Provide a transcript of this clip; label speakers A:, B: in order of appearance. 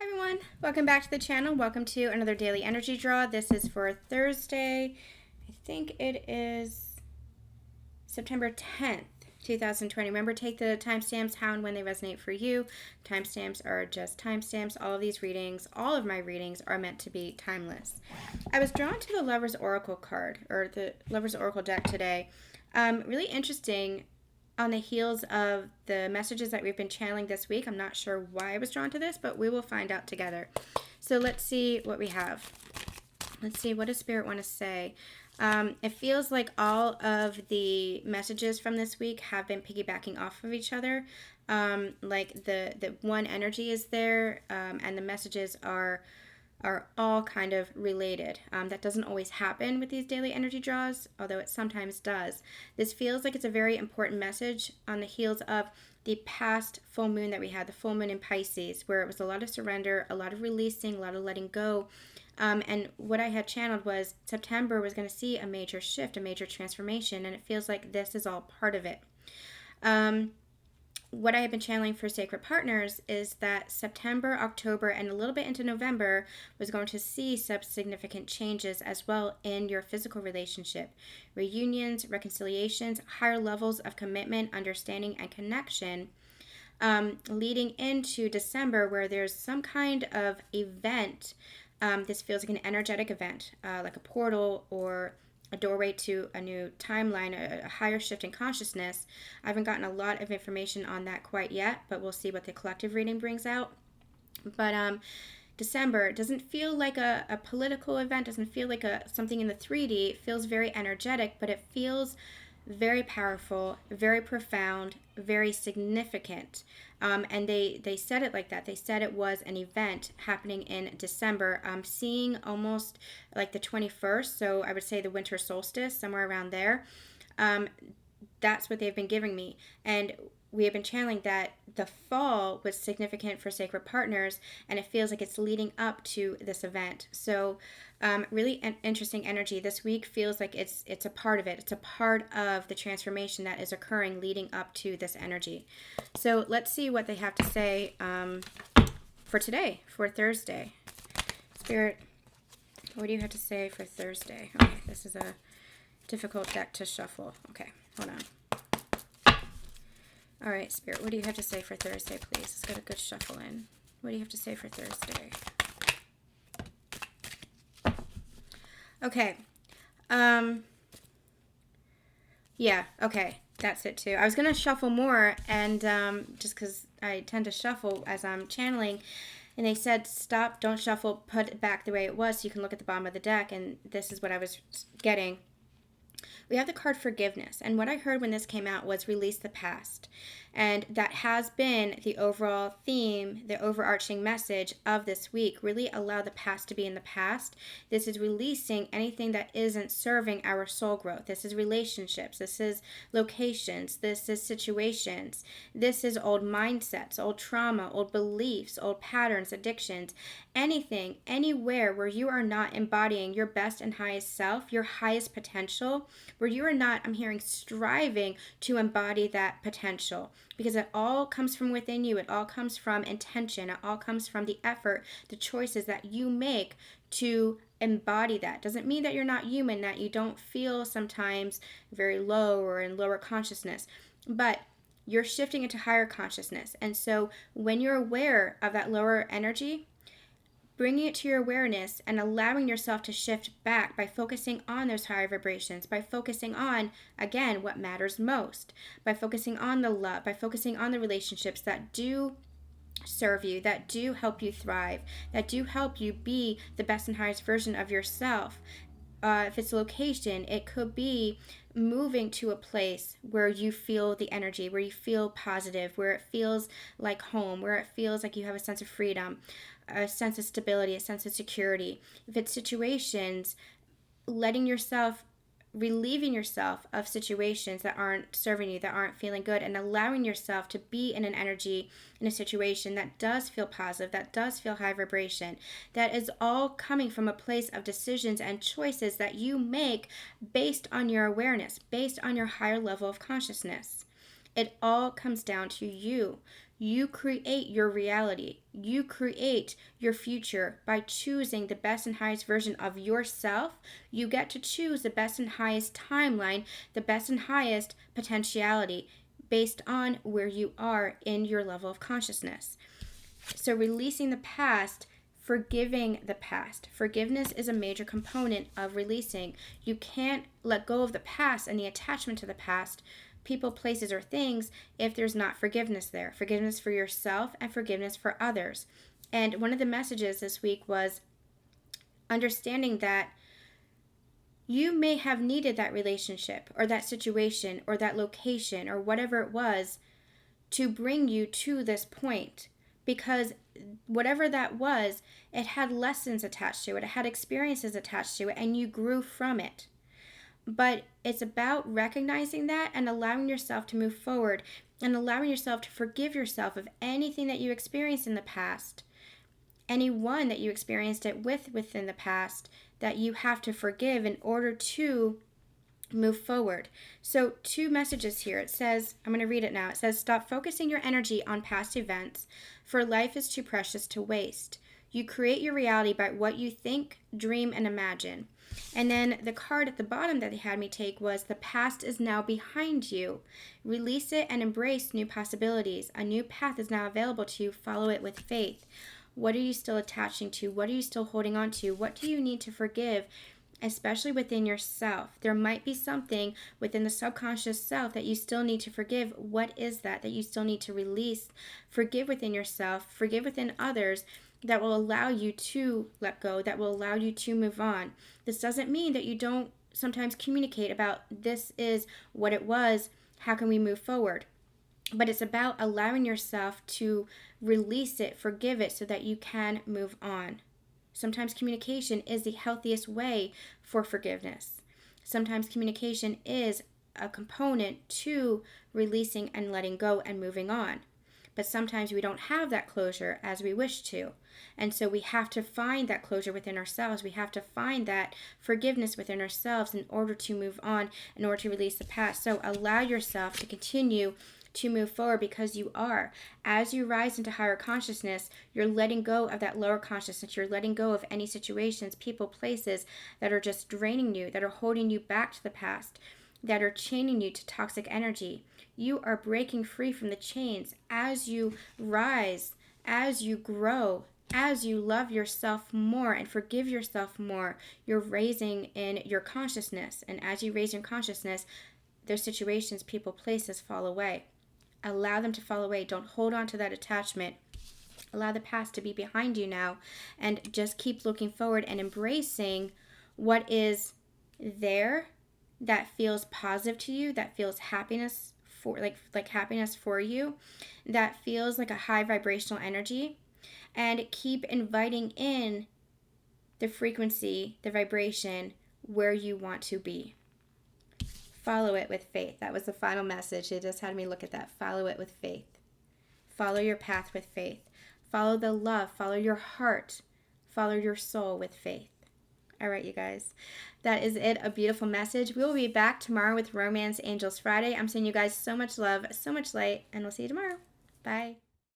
A: Hi everyone, welcome back to the channel. Welcome to another daily energy draw. This is for Thursday. I think it is September 10th, 2020. Remember, take the timestamps how and when they resonate for you. Timestamps are just timestamps. All of these readings, all of my readings are meant to be timeless. I was drawn to the Lover's Oracle card, or the Lover's Oracle deck today. Really interesting on the heels of the messages that we've been channeling this week. I'm not sure why I was drawn to this, but we will find out together. So let's see what we have. Let's see, what does Spirit want to say? It feels like all of the messages from this week have been piggybacking off of each other. Like the one energy is there, and the messages are all kind of related. That doesn't always happen with these daily energy draws, although it sometimes does. This feels like it's a very important message on the heels of the past full moon that we had, the full moon in Pisces, where it was a lot of surrender, a lot of releasing, a lot of letting go. And what I had channeled was September was going to see a major shift, a major transformation, and it feels like this is all part of it. What I have been channeling for sacred partners is that September, October, and a little bit into November was going to see some significant changes as well in your physical relationship. Reunions, reconciliations, higher levels of commitment, understanding, and connection, leading into December where there's some kind of event. This feels like an energetic event, like a portal or a doorway to a new timeline, a higher shift in consciousness. I haven't gotten a lot of information on that quite yet, but we'll see what the collective reading brings out. But December doesn't feel like a political event, doesn't feel like something in the 3D. It feels very energetic, but it feels very powerful, very profound, very significant. And they said it like that. They said it was an event happening in December. I'm seeing almost like the 21st, so I would say the winter solstice, somewhere around there. That's what they've been giving me. And we have been channeling that the fall was significant for sacred partners, and it feels like it's leading up to this event. So really an interesting energy. This week feels like it's a part of it. It's a part of the transformation that is occurring leading up to this energy. So let's see what they have to say for today, for Thursday. Spirit, what do you have to say for Thursday? Okay, this is a difficult deck to shuffle. Okay, hold on. All right, Spirit, what do you have to say for Thursday, please? Let's get a good shuffle in. What do you have to say for Thursday? Okay. Yeah, okay. That's it, too. I was going to shuffle more, and just because I tend to shuffle as I'm channeling, and they said, stop, don't shuffle, put it back the way it was so you can look at the bottom of the deck, and this is what I was getting. We have the card forgiveness, and what I heard when this came out was release the past. And that has been the overall theme, the overarching message of this week. Really allow the past to be in the past. This is releasing anything that isn't serving our soul growth. This is relationships. This is locations. This is situations. This is old mindsets, old trauma, old beliefs, old patterns, addictions. Anything, anywhere where you are not embodying your best and highest self, your highest potential, where you are not, I'm hearing, striving to embody that potential. Because it all comes from within you. It all comes from intention. It all comes from the effort, the choices that you make to embody that. Doesn't mean that you're not human, that you don't feel sometimes very low or in lower consciousness. But you're shifting into higher consciousness. And so when you're aware of that lower energy, bringing it to your awareness and allowing yourself to shift back by focusing on those higher vibrations, by focusing on, again, what matters most, by focusing on the love, by focusing on the relationships that do serve you, that do help you thrive, that do help you be the best and highest version of yourself. If it's a location, it could be moving to a place where you feel the energy, where you feel positive, where it feels like home, where it feels like you have a sense of freedom, a sense of stability, a sense of security. If it's situations, letting yourself, relieving yourself of situations that aren't serving you, that aren't feeling good, and allowing yourself to be in an energy, in a situation that does feel positive, that does feel high vibration, that is all coming from a place of decisions and choices that you make based on your awareness, based on your higher level of consciousness. It all comes down to you You create your reality. You create your future by choosing the best and highest version of yourself. You get to choose the best and highest timeline, the best and highest potentiality based on where you are in your level of consciousness. So, releasing the past, forgiving the past. Forgiveness is a major component of releasing. You can't let go of the past and the attachment to the past, people, places, or things, if there's not forgiveness there. Forgiveness for yourself and forgiveness for others. And one of the messages this week was understanding that you may have needed that relationship or that situation or that location or whatever it was to bring you to this point, because whatever that was, it had lessons attached to it, it had experiences attached to it, and you grew from it. But it's about recognizing that and allowing yourself to move forward and allowing yourself to forgive yourself of anything that you experienced in the past, anyone that you experienced it with within the past that you have to forgive in order to move forward. So 2 messages here. It says, I'm going to read it now. It says, stop focusing your energy on past events, for life is too precious to waste. You create your reality by what you think, dream, and imagine. And then the card at the bottom that they had me take was, the past is now behind you. Release it and embrace new possibilities. A new path is now available to you. Follow it with faith. What are you still attaching to? What are you still holding on to? What do you need to forgive? Especially within yourself. There might be something within the subconscious self that you still need to forgive. What is that you still need to release? Forgive within yourself, forgive within others, that will allow you to let go, that will allow you to move on. This doesn't mean that you don't sometimes communicate about, this is what it was, how can we move forward? But it's about allowing yourself to release it, forgive it, so that you can move on. Sometimes communication is the healthiest way for forgiveness. Sometimes communication is a component to releasing and letting go and moving on. But sometimes we don't have that closure as we wish to. And so we have to find that closure within ourselves. We have to find that forgiveness within ourselves in order to move on, in order to release the past. So allow yourself to continue to move forward, because you are. As you rise into higher consciousness, you're letting go of that lower consciousness. You're letting go of any situations, people, places that are just draining you, that are holding you back to the past, that are chaining you to toxic energy. You are breaking free from the chains as you rise, as you grow, as you love yourself more and forgive yourself more. You're raising in your consciousness. And as you raise your consciousness, those situations, people, places fall away. Allow them to fall away. Don't hold on to that attachment. Allow the past to be behind you now, and just keep looking forward and embracing what is there that feels positive to you, that feels happiness for like happiness for you, that feels like a high vibrational energy, and keep inviting in the frequency, the vibration where you want to be. Follow it with faith. That was the final message. It just had me look at that. Follow it with faith. Follow your path with faith. Follow the love. Follow your heart. Follow your soul with faith. All right, you guys. That is it. A beautiful message. We will be back tomorrow with Romance Angels Friday. I'm sending you guys so much love, so much light, and we'll see you tomorrow. Bye.